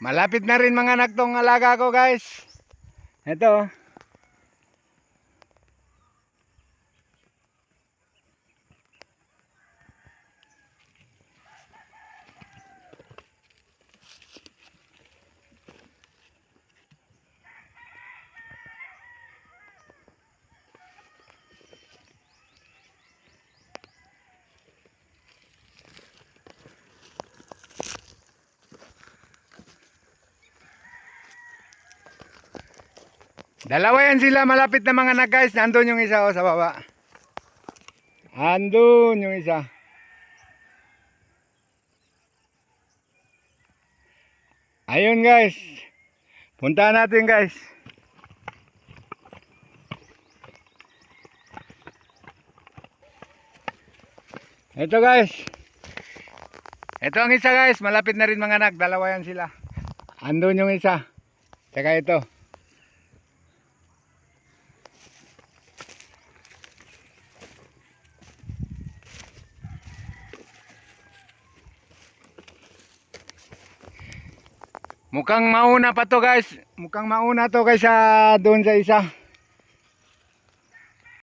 Malapit na rin mga anak tong alaga ko, guys. Ito. Dalawa yan sila, malapit na mga anak, guys. Nandun yung isa, oh, sa baba. Andun yung isa. Ayun, guys. Puntahan natin, guys. Ito, guys. Ito ang isa, guys. Malapit na rin mga anak. Dalawa yan sila. Andun yung isa. Tsaka ito. Mukhang mauna pa to, guys. Mukhang mauna to, guys, doon sa isa.